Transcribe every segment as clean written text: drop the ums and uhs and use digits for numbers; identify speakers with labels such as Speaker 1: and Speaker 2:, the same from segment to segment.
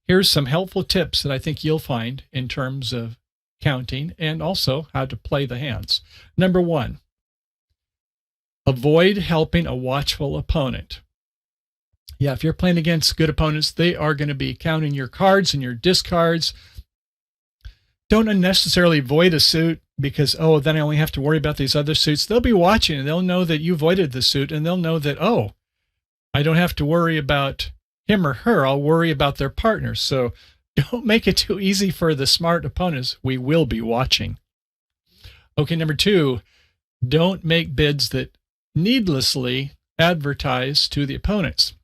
Speaker 1: here's some helpful tips that I think you'll find in terms of counting and also how to play the hands. Number one, avoid helping a watchful opponent. Yeah, if you're playing against good opponents, they are going to be counting your cards and your discards. Don't unnecessarily void a suit because, oh, then I only have to worry about these other suits. They'll be watching and they'll know that you voided the suit, and they'll know that, oh, I don't have to worry about him or her. I'll worry about their partner. So don't make it too easy for the smart opponents. We will be watching. Okay, number two, don't make bids that needlessly advertise to the opponents.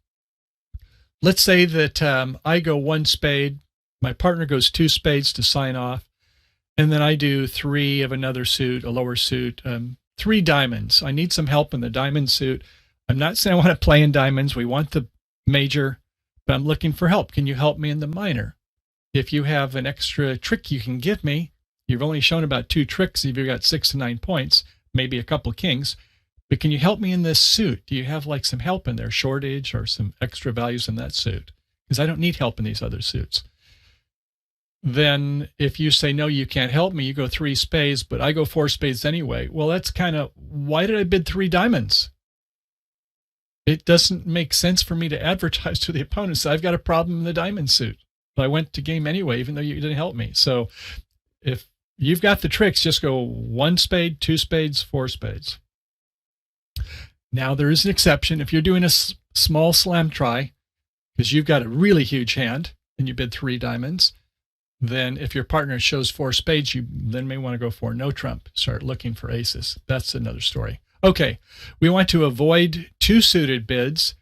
Speaker 1: Let's say that I go one spade, my partner goes two spades to sign off, and then I do three of another suit, a lower suit, three diamonds. I need some help in the diamond suit. I'm not saying I want to play in diamonds. We want the major, but I'm looking for help. Can you help me in the minor? If you have an extra trick you can give me, you've only shown about 2 tricks. If you've got 6 to 9 points, maybe a couple kings, but can you help me in this suit? Do you have like some help in there, shortage or some extra values in that suit? Because I don't need help in these other suits. Then if you say, no, you can't help me, you go 3 spades, but I go 4 spades anyway. Well, that's kind of, why did I bid 3 diamonds? It doesn't make sense for me to advertise to the opponents. I've got a problem in the diamond suit, but I went to game anyway, even though you didn't help me. So if you've got the tricks, just go 1 spade, 2 spades, 4 spades. Now, there is an exception. If you're doing a small slam try, because you've got a really huge hand and you bid 3 diamonds, then if your partner shows 4 spades, you then may want to go for no trump, start looking for aces. That's another story. Okay, we want to avoid 2 suited bids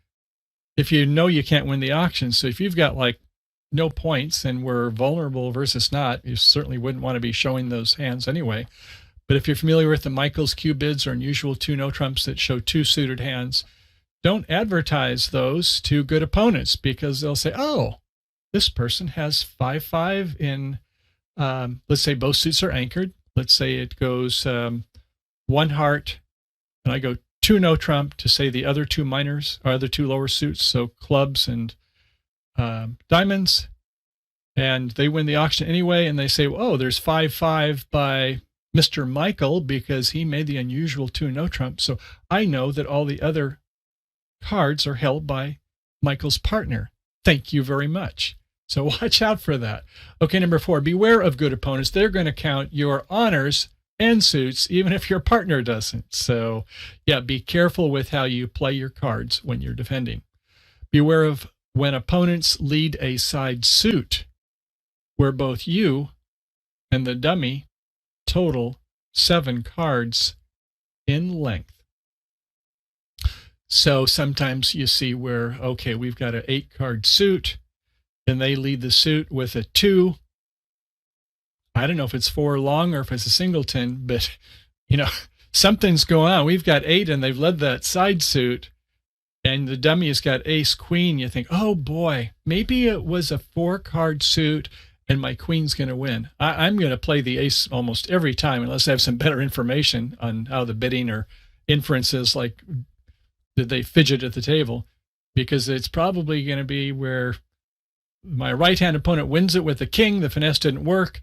Speaker 1: if you know you can't win the auction. So if you've got like no points and we're vulnerable versus not, you certainly wouldn't want to be showing those hands anyway. But if you're familiar with the Michaels Q bids or unusual 2 no trumps that show 2 suited hands, don't advertise those to good opponents because they'll say, oh, this person has 5-5 in, let's say both suits are anchored. Let's say it goes 1 heart, and I go 2 no trump to say the other 2 minors, or other 2 lower suits, so clubs and diamonds, and they win the auction anyway, and they say, oh, there's 5-5 by Mr. Michael because he made the unusual 2 no trump, so I know that all the other cards are held by Michael's partner. Thank you very much. So watch out for that. Okay, number 4, beware of good opponents. They're going to count your honors and suits, even if your partner doesn't. So yeah, be careful with how you play your cards when you're defending. Beware of when opponents lead a side suit where both you and the dummy total 7 cards in length. So sometimes you see where, okay, we've got an 8-card suit, and they lead the suit with a 2. I don't know if it's 4 long or if it's a singleton, but, something's going on. We've got 8, and they've led that side suit, and the dummy has got ace, queen. You think, oh, boy, maybe it was a 4-card suit, and my queen's going to win. I'm going to play the ace almost every time, unless I have some better information on how the bidding or inferences, like did they fidget at the table, because it's probably going to be where my right-hand opponent wins it with the king, the finesse didn't work,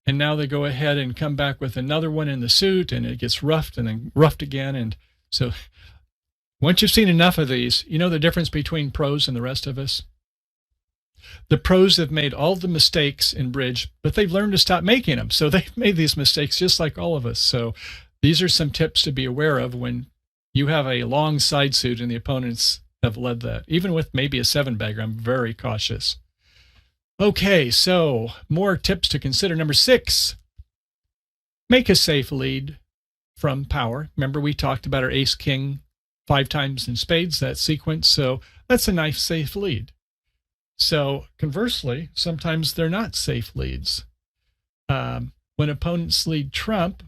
Speaker 1: and now they go ahead and come back with another one in the suit, and it gets roughed and then roughed again. And so once you've seen enough of these, you know the difference between pros and the rest of us? The pros have made all the mistakes in bridge, but they've learned to stop making them. So they've made these mistakes just like all of us. So these are some tips to be aware of when you have a long side suit and the opponents have led that. Even with maybe a 7-bagger, I'm very cautious. Okay, so more tips to consider. Number 6, make a safe lead from power. Remember, we talked about our ace, king 5 times in spades, that sequence. So that's a nice safe lead. So conversely, sometimes they're not safe leads. When opponents lead trump,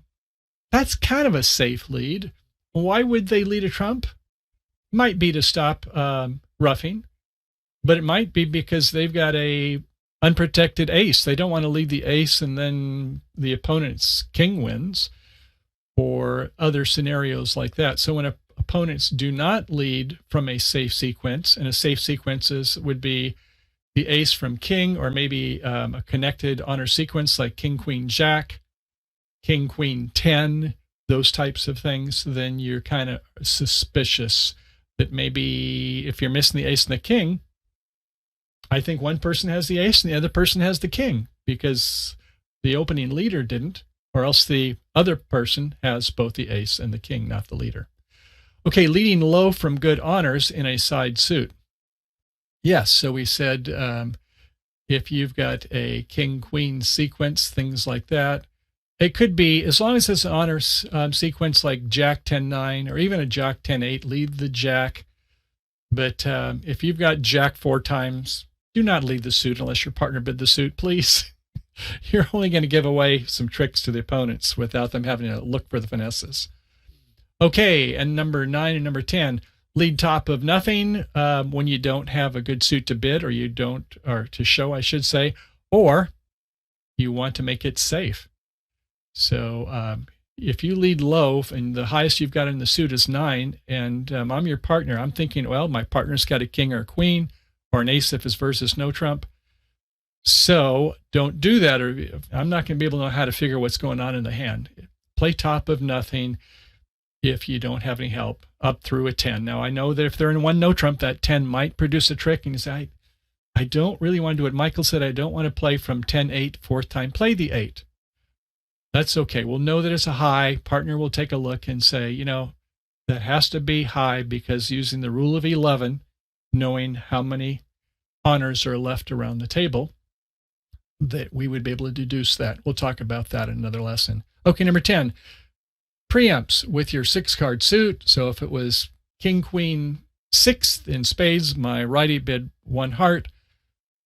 Speaker 1: that's kind of a safe lead. Why would they lead a trump? Might be to stop roughing, but it might be because they've got a unprotected ace. They don't want to lead the ace and then the opponent's king wins, or other scenarios like that. So when opponents do not lead from a safe sequence, and a safe sequence would be the ace from king, or maybe a connected honor sequence like king, queen, jack, king, queen, 10, those types of things, then you're kind of suspicious that maybe if you're missing the ace and the king, I think one person has the ace and the other person has the king because the opening leader didn't, or else the other person has both the ace and the king, not the leader. Okay, leading low from good honors in a side suit. Yes, so we said if you've got a king-queen sequence, things like that, it could be, as long as it's an honor sequence like jack 10-9 or even a jack 10-8, lead the jack. But if you've got jack 4 times, do not lead the suit unless your partner bid the suit, please. You're only going to give away some tricks to the opponents without them having to look for the finesses. Okay, and number 9 and number 10, lead top of nothing when you don't have a good suit to bid, or you don't, or to show, I should say, or you want to make it safe. So if you lead low and the highest you've got in the suit is 9, and I'm your partner, I'm thinking, well, my partner's got a king or a queen, or an ace if it's versus no trump. So don't do that, or I'm not going to be able to know how to figure what's going on in the hand. Play top of nothing if you don't have any help up through a 10. Now, I know that if they're in one no trump, that 10 might produce a trick, and you say, I don't really want to do what Michael said. I don't want to play from 10-8, fourth time. Play the 8. That's okay. We'll know that it's a high. Partner will take a look and say, you know, that has to be high, because using the rule of 11, knowing how many honors are left around the table, that we would be able to deduce that. We'll talk about that in another lesson. Okay, number 10, preempts with your 6-card suit. So if it was king, queen, 6th in spades, my righty bid 1 heart,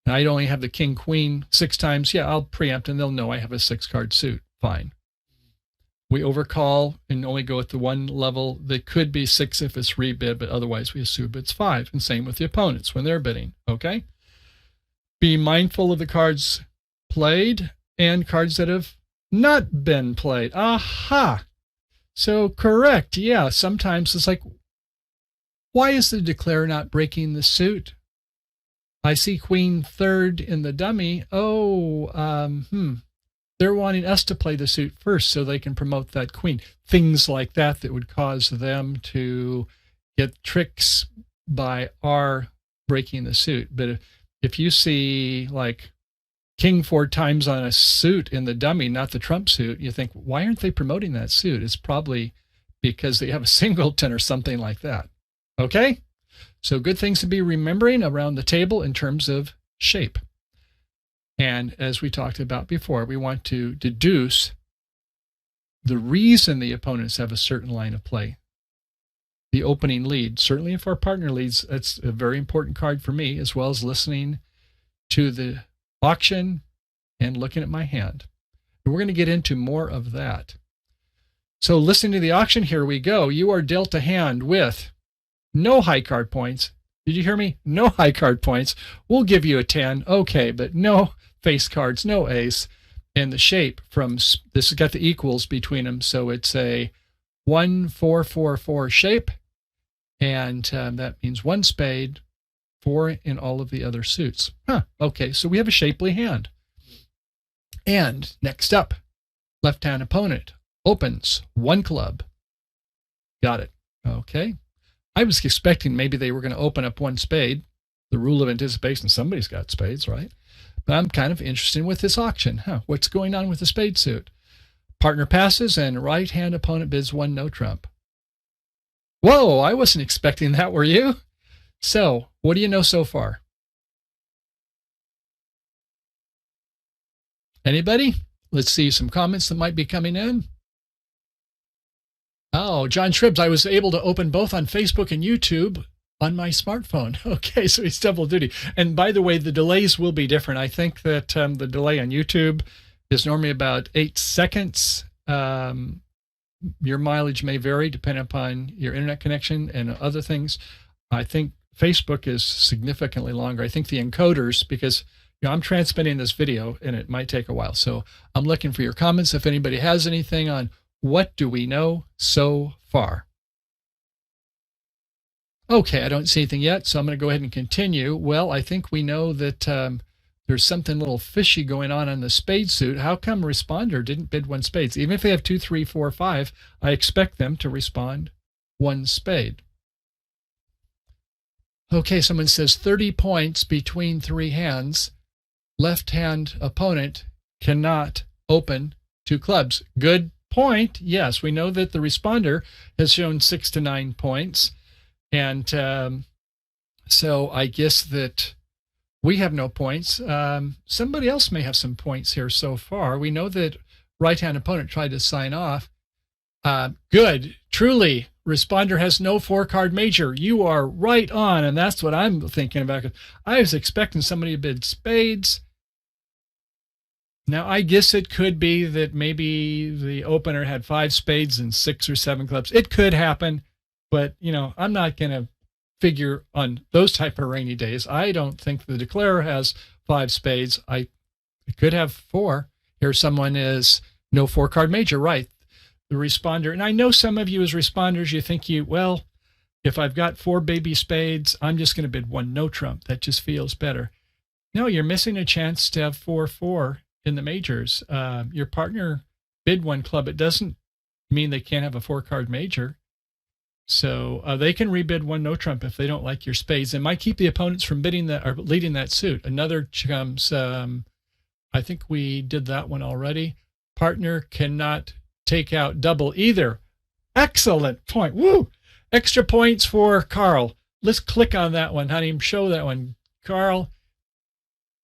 Speaker 1: and I'd only have the king, queen 6 times, yeah, I'll preempt and they'll know I have a 6-card suit. Fine. We overcall and only go at the one level that could be 6 if it's rebid, but otherwise we assume it's 5. And same with the opponents when they're bidding. Okay? Be mindful of the cards played and cards that have not been played. Aha! So correct. Yeah, sometimes it's like, why is the declare not breaking the suit? I see queen 3rd in the dummy. They're wanting us to play the suit first so they can promote that queen. Things like that that would cause them to get tricks by our breaking the suit. But if you see like king 4 times on a suit in the dummy, not the trump suit, you think, why aren't they promoting that suit? It's probably because they have a singleton or something like that. Okay? So good things to be remembering around the table in terms of shape. And as we talked about before, we want to deduce the reason the opponents have a certain line of play. The opening lead. Certainly if our partner leads, that's a very important card for me, as well as listening to the auction and looking at my hand. And we're going to get into more of that. So listening to the auction, here we go. You are dealt a hand with no high card points. Did you hear me? No high card points. We'll give you a 10. Okay, but no face cards, no ace. And the shape from, this has got the equals between them. So it's a 1-4-4-4 shape. And that means 1 spade, 4 in all of the other suits. Okay, so we have a shapely hand. And next up, left-hand opponent opens 1 club. Got it. Okay. I was expecting maybe they were going to open up 1 spade. The rule of anticipation, somebody's got spades, right? But I'm kind of interested with this auction. What's going on with the spade suit? Partner passes and right-hand opponent bids 1 no trump. Whoa, I wasn't expecting that, were you? So, what do you know so far? Anybody? Let's see some comments that might be coming in. Oh, John Shribs, I was able to open both on Facebook and YouTube on my smartphone. Okay, so he's double duty. And by the way, the delays will be different. I think that the delay on YouTube is normally about 8 seconds. Your mileage may vary depending upon your internet connection and other things. I think Facebook is significantly longer. I think the encoders, because I'm transmitting this video and it might take a while. So I'm looking for your comments if anybody has anything on what do we know so far. Okay, I don't see anything yet, so I'm going to go ahead and continue. Well, I think we know that there's something a little fishy going on the spade suit. How come responder didn't bid one spades? Even if they have 2, 3, 4, 5, I expect them to respond one spade. Okay, someone says 30 points between three hands. Left-hand opponent cannot open two clubs. Good point. Yes, we know that the responder has shown 6 to 9 points. And so I guess that we have no points. Somebody else may have some points here so far. We know that right-hand opponent tried to sign off. Good. Truly, responder has no 4-card major. You are right on, and that's what I'm thinking about. I was expecting somebody to bid spades. Now, I guess it could be that maybe the opener had 5 spades and 6 or 7 clubs. It could happen, but, I'm not going to figure on those type of rainy days. I don't think the declarer has 5 spades. It could have 4. Here someone is no 4-card major, right? The responder, and I know some of you as responders, you think if I've got 4 baby spades, I'm just going to bid 1 no trump. That just feels better. No, you're missing a chance to have 4-4 in the majors. Your partner bid 1 club. It doesn't mean they can't have a 4-card major. So they can rebid 1 no trump if they don't like your spades. It might keep the opponents from bidding that or leading that suit. Another comes, I think we did that one already. Partner cannot take out double either. Excellent point. Woo! Extra points for Carl. Let's click on that one, honey. Show that one. Carl,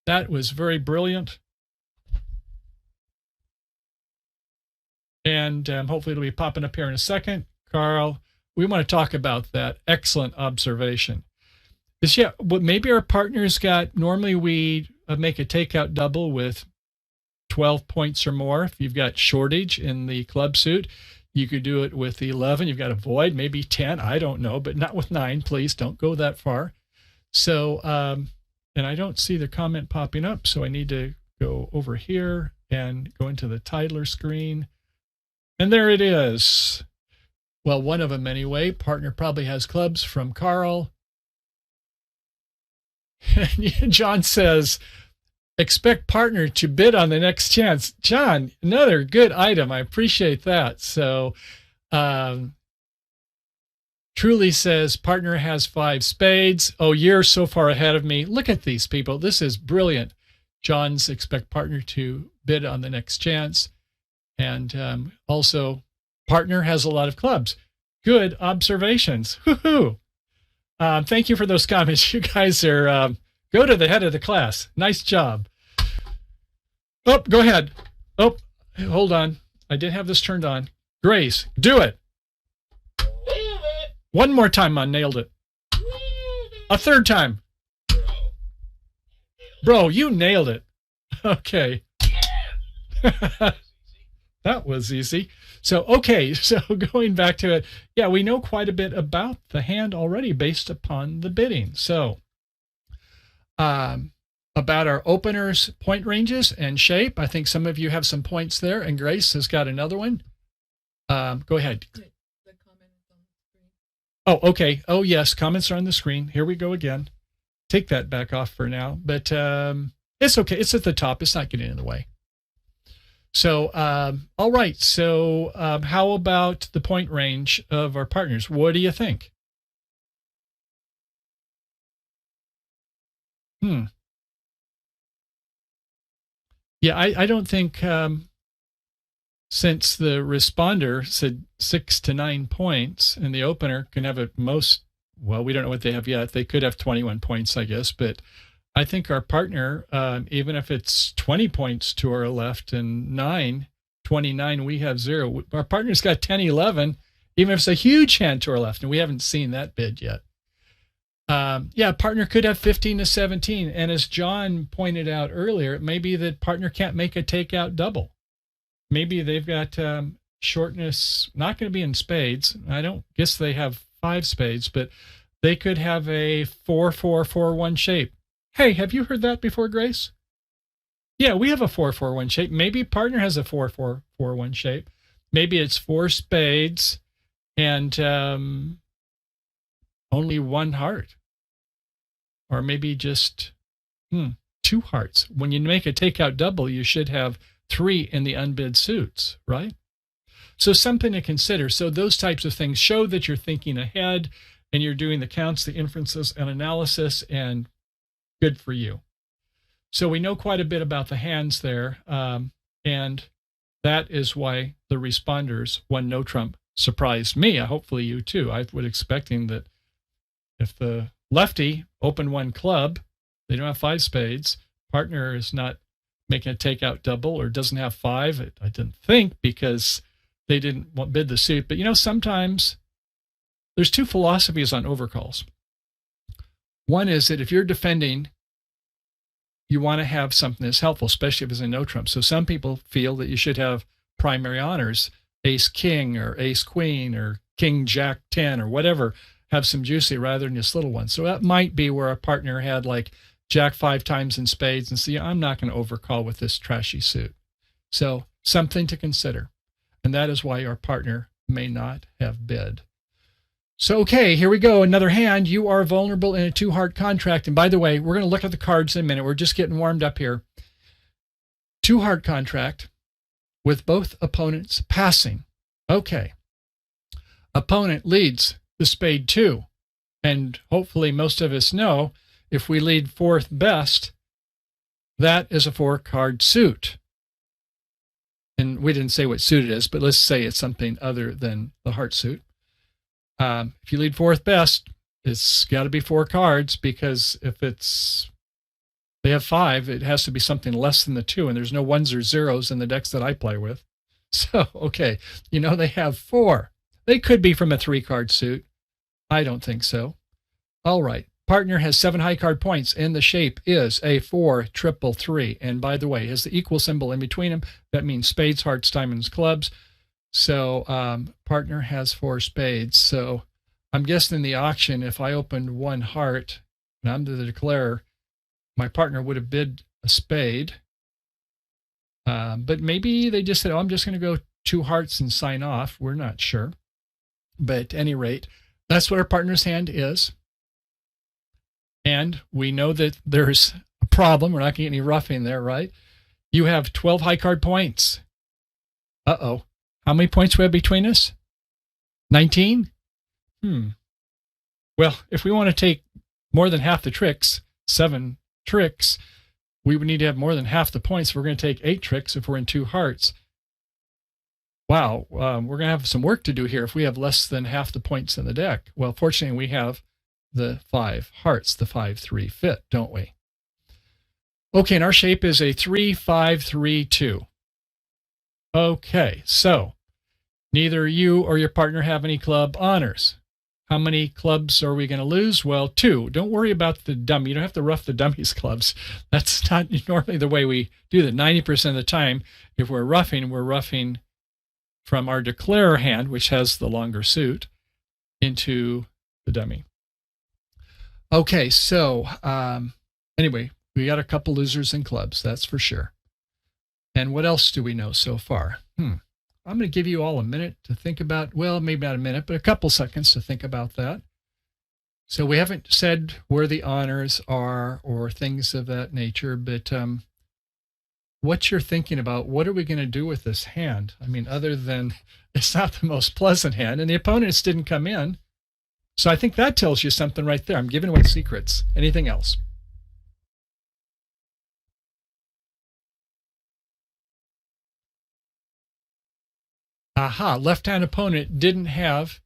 Speaker 1: that was very brilliant. And hopefully it'll be popping up here in a second. Carl, we want to talk about that. Excellent observation. Maybe our partners normally we make a takeout double with 12 points or more. If you've got shortage in the club suit, you could do it with 11. You've got a void, maybe 10. I don't know, but not with 9. Please don't go that far. So, and I don't see the comment popping up, so I need to go over here and go into the Titler screen. And there it is. Well, one of them anyway. Partner probably has clubs from Carl. And John says, expect partner to bid on the next chance. John, another good item. I appreciate that. So, Truly says, partner has 5 spades. Oh, you're so far ahead of me. Look at these people. This is brilliant. John's expect partner to bid on the next chance. And also, partner has a lot of clubs. Good observations. Woohoo! Thank you for those comments. You guys are, go to the head of the class. Nice job. Oh, go ahead. Oh, hold on. I didn't have this turned on. Grace, do it. One more time, I nailed it. A third time. Bro, you nailed it. Okay. That was easy. So, okay, so going back to it, yeah, we know quite a bit about the hand already based upon the bidding. So, about our openers' point ranges and shape, I think some of you have some points there, and Grace has got another one. Go ahead.
Speaker 2: The comment is on the screen.
Speaker 1: Oh, okay. Oh, yes, comments are on the screen. Here we go again. Take that back off for now, but it's okay. It's at the top. It's not getting in the way. So, all right. So, how about the point range of our partners? What do you think? Yeah, I don't think, since the responder said 6 to 9 points and the opener can have at most, well, we don't know what they have yet. They could have 21 points, I guess, but I think our partner, even if it's 20 points to our left and 29, we have 0. Our partner's got 10, 11, even if it's a huge hand to our left, and we haven't seen that bid yet. Yeah, partner could have 15 to 17. And as John pointed out earlier, it may be that partner can't make a takeout double. Maybe they've got shortness, not going to be in spades. I don't guess they have 5 spades, but they could have a 4-4-4-1 shape. Hey, have you heard that before, Grace? Yeah, we have a 4-4-1 shape. Maybe partner has a 4-4-4-1 shape. Maybe it's 4 spades and only one heart, or maybe just two hearts. When you make a takeout double, you should have three in the unbid suits, right? So something to consider. So those types of things show that you're thinking ahead and you're doing the counts, the inferences, and analysis, and good for you. So we know quite a bit about the hands there, and that is why the responders won no trump surprised me. Hopefully you too. I was expecting that if the lefty opened one club, they don't have five spades, partner is not making a takeout double or doesn't have five. I didn't think, because they didn't bid the suit. But sometimes there's two philosophies on overcalls. One is that if you're defending, you want to have something that's helpful, especially if it's a no trump. So some people feel that you should have primary honors, ace king or ace queen or king jack 10 or whatever, have some juicy rather than just little ones. So that might be where a partner had like jack 5 times in spades and see, I'm not going to overcall with this trashy suit. So something to consider. And that is why our partner may not have bid. So, okay, here we go. Another hand. You are vulnerable in a two-heart contract. And by the way, we're going to look at the cards in a minute. We're just getting warmed up here. Two-heart contract with both opponents passing. Okay. Opponent leads the spade 2. And hopefully most of us know if we lead fourth best, that is a 4-card suit. And we didn't say what suit it is, but let's say it's something other than the heart suit. If you lead fourth best, it's got to be 4 cards, because if they have 5, it has to be something less than the 2, and there's no 1s or 0s in the decks that I play with. So, okay, they have 4. They could be from a 3-card suit. I don't think so. All right. Partner has 7 high card points, and the shape is a 4-3-3. And by the way, has the equal symbol in between them. That means spades, hearts, diamonds, clubs. So partner has 4 spades. So I'm guessing in the auction, if I opened 1 heart and I'm the declarer, my partner would have bid a spade. But maybe they just said, I'm just going to go 2 hearts and sign off. We're not sure. But at any rate, that's what our partner's hand is. And we know that there's a problem. We're not going to get any roughing there, right? You have 12 high card points. Uh-oh. How many points we have between us? 19? Well, if we want to take more than half the tricks, 7 tricks, we would need to have more than half the points. We're going to take 8 tricks if we're in 2 hearts. Wow, we're going to have some work to do here if we have less than half the points in the deck. Well, fortunately, we have the 5 hearts, the 5-3 fit, don't we? Okay, and our shape is a 3-5-3-2. Okay, so neither you or your partner have any club honors. How many clubs are we going to lose? Well, 2. Don't worry about the dummy. You don't have to rough the dummy's clubs. That's not normally the way we do that. 90% of the time, if we're roughing from our declarer hand, which has the longer suit, into the dummy. Okay, so anyway, we got a couple losers in clubs, that's for sure. And what else do we know so far? I'm going to give you all a minute to think about, well, maybe not a minute, but a couple seconds to think about that. So we haven't said where the honors are or things of that nature, but what you're thinking about, what are we going to do with this hand? I mean, other than it's not the most pleasant hand, and the opponents didn't come in. So I think that tells you something right there. I'm giving away secrets. Anything else? Aha, left-hand opponent didn't have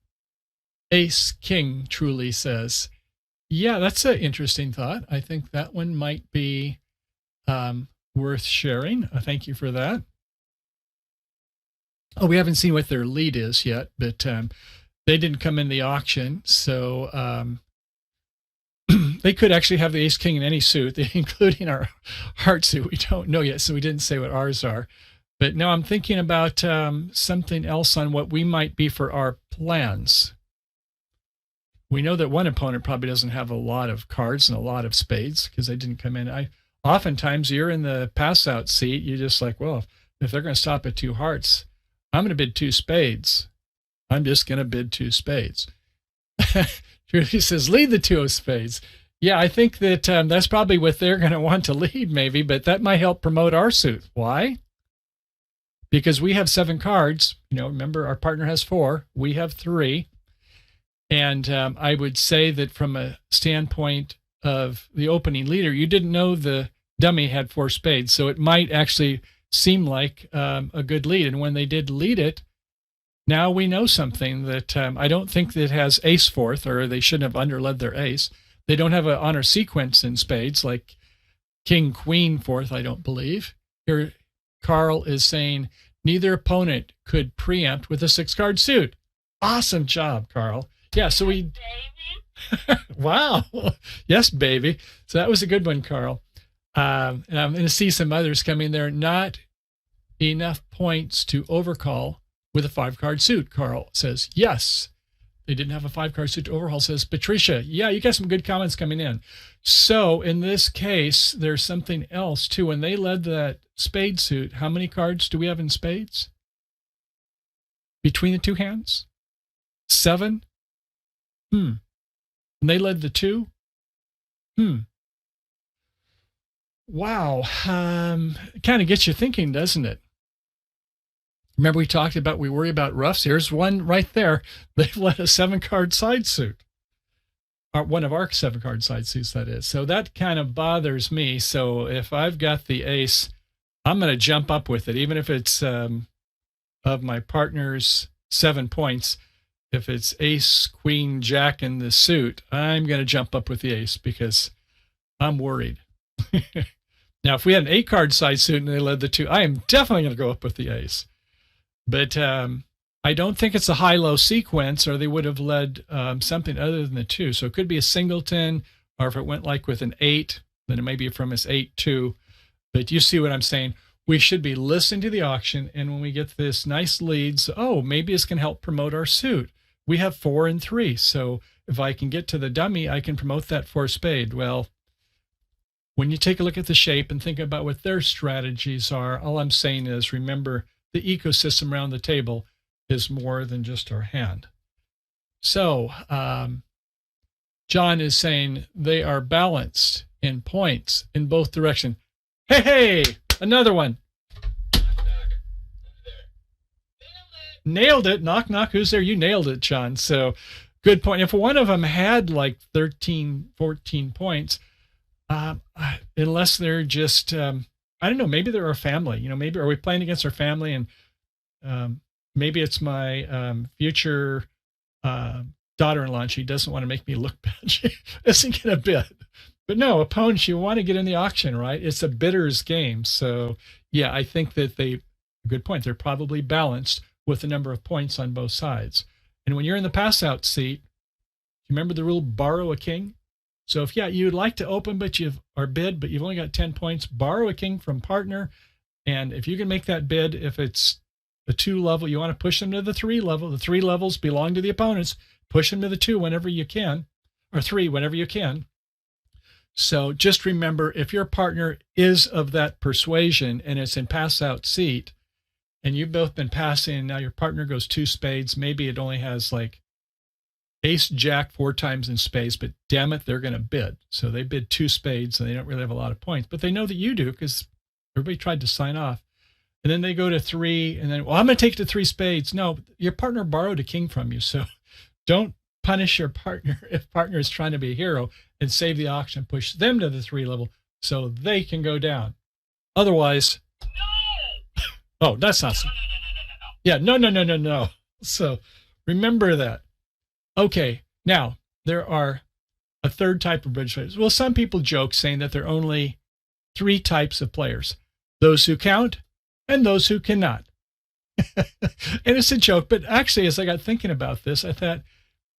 Speaker 1: ace king, Truly says. Yeah, that's an interesting thought. I think that one might be worth sharing. Thank you for that. Oh, we haven't seen what their lead is yet, but they didn't come in the auction, so they could actually have the ace king in any suit, including our heart suit. We don't know yet, so we didn't say what ours are. But no, I'm thinking about something else on what we might be for our plans. We know that one opponent probably doesn't have a lot of cards and a lot of spades because they didn't come in. Oftentimes you're in the pass-out seat. You're just like, well, if they're going to stop at 2 hearts, I'm going to bid 2 spades. I'm just going to bid 2 spades. Judy says, lead the two of spades. Yeah, I think that that's probably what they're going to want to lead, maybe, but that might help promote our suit. Why? Because we have 7 cards. Remember, our partner has 4. We have 3. And I would say that from a standpoint of the opening leader, you didn't know the dummy had 4 spades, so it might actually seem like a good lead. And when they did lead it, now we know something that I don't think that it has ace fourth, or they shouldn't have underled their ace. They don't have an honor sequence in spades like king, queen, fourth, I don't believe. Here, Carl is saying neither opponent could preempt with a 6-card suit. Awesome job, Carl. Yeah, so we... Wow. Yes, baby. So that was a good one, Carl. And I'm going to see some others coming there. Not enough points to overcall with a 5-card suit, Carl says. Yes, they didn't have a 5-card suit to overhaul, says Patricia. Yeah, you got some good comments coming in. So in this case, there's something else too. When they led that spade suit, how many cards do we have in spades? Between the 2 hands? 7? And they led the 2? Wow. Kind of gets you thinking, doesn't it? Remember we talked about we worry about roughs? Here's one right there. They've led a 7-card side suit. Or one of our 7-card side suits, that is. So that kind of bothers me. So if I've got the ace, I'm going to jump up with it, even if it's of my partner's 7 points. If it's ace, queen, jack in the suit, I'm going to jump up with the ace because I'm worried. Now, if we had an 8-card side suit and they led the 2, I am definitely going to go up with the ace. But I don't think it's a high-low sequence, or they would have led something other than the 2. So it could be a singleton, or if it went like with an 8, then it may be from his 8-2. But you see what I'm saying. We should be listening to the auction, and when we get this nice leads, maybe this can help promote our suit. We have 4 and 3, so if I can get to the dummy, I can promote that 4 spade. Well, when you take a look at the shape and think about what their strategies are, all I'm saying is remember the ecosystem around the table is more than just our hand. So John is saying they are balanced in points in both directions. Hey, another one. Nailed it. Knock, knock. Who's there? You nailed it, John. So good point. If one of them had like 13, 14 points, unless they're just, I don't know, maybe they're our family. Maybe are we playing against our family, and maybe it's my future daughter-in-law, and she doesn't want to make me look bad. She isn't going to bid. But no, opponents, you want to get in the auction, right? It's a bidder's game. So yeah, I think that good point. They're probably balanced with the number of points on both sides. And when you're in the pass-out seat, you remember the rule, borrow a king? So if, you'd like to open, but you've only got 10 points, borrow a king from partner. And if you can make that bid, if it's a 2 level, you want to push them to the 3 level. The 3 levels belong to the opponents. Push them to the 2 whenever you can, or 3 whenever you can. So just remember, if your partner is of that persuasion and it's in pass-out seat, and you've both been passing, and now your partner goes 2 spades, maybe it only has like ace, jack 4 times in spades, but damn it, they're going to bid. So they bid 2 spades, and they don't really have a lot of points, but they know that you do because everybody tried to sign off. And then they go to 3, and then, I'm going to take it to 3 spades. No, your partner borrowed a king from you, so don't punish your partner if partner is trying to be a hero, and save the auction, push them to the 3 level so they can go down. Otherwise, oh, that's not so. Yeah, no. So remember that. Okay, now there are a third type of bridge players. Well, some people joke saying that there are only 3 types of players: those who count and those who cannot. And it's a joke, but actually, as I got thinking about this, I thought,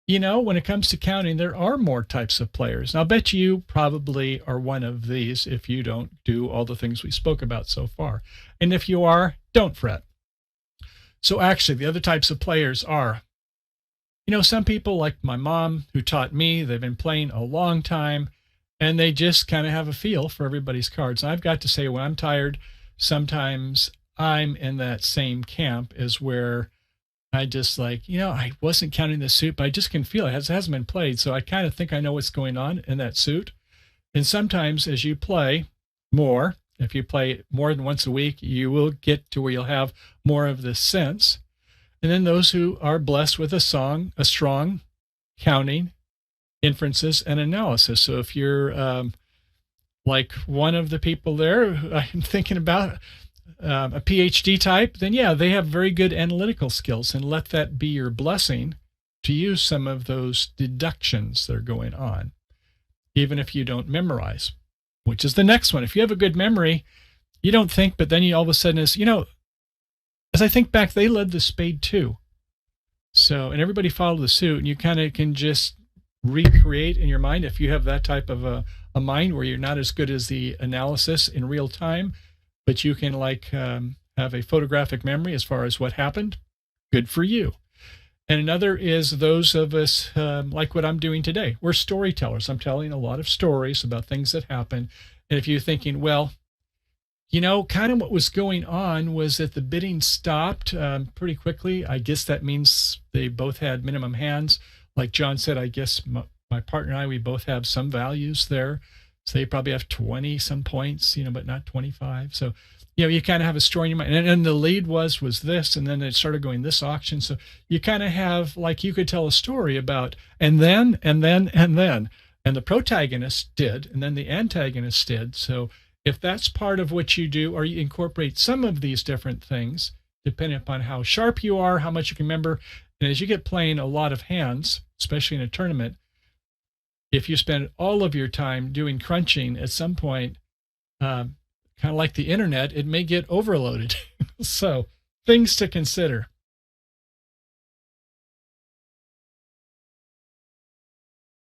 Speaker 1: when it comes to counting, there are more types of players. And I'll bet you probably are one of these if you don't do all the things we spoke about so far. And if you are, don't fret. So actually, the other types of players are, some people like my mom who taught me, they've been playing a long time, and they just kind of have a feel for everybody's cards. And I've got to say, when I'm tired, sometimes I'm in that same camp as where I just like, I wasn't counting the suit, but I just can feel it. It hasn't been played. So I kind of think I know what's going on in that suit. And sometimes as you play more, if you play more than once a week, you will get to where you'll have more of this sense. And then those who are blessed with a strong counting, inferences, and analysis. So if you're like one of the people there, I'm thinking about a PhD type, then yeah, they have very good analytical skills, and let that be your blessing to use some of those deductions that are going on, even if you don't memorize, which is the next one. If you have a good memory, you don't think, but then you all of a sudden as I think back, they led the spade too. So, and everybody followed the suit, and you kind of can just recreate in your mind if you have that type of a mind where you're not as good as the analysis in real time, but you can have a photographic memory as far as what happened. Good for you. And another is those of us like what I'm doing today. We're storytellers. I'm telling a lot of stories about things that happen. And if you're thinking, well, kind of what was going on was that the bidding stopped pretty quickly. I guess that means they both had minimum hands. Like John said, I guess my partner and I, we both have some values there. So they probably have 20 some points, but not 25. So, you kind of have a story in your mind. And the lead was this, and then it started going this auction. So you kind of have, you could tell a story about, and then. And the protagonist did, and then the antagonist did. So if that's part of what you do, or you incorporate some of these different things, depending upon how sharp you are, how much you can remember, and as you get playing a lot of hands, especially in a tournament, if you spend all of your time doing crunching, at some point, kind of like the internet, it may get overloaded. So things to consider.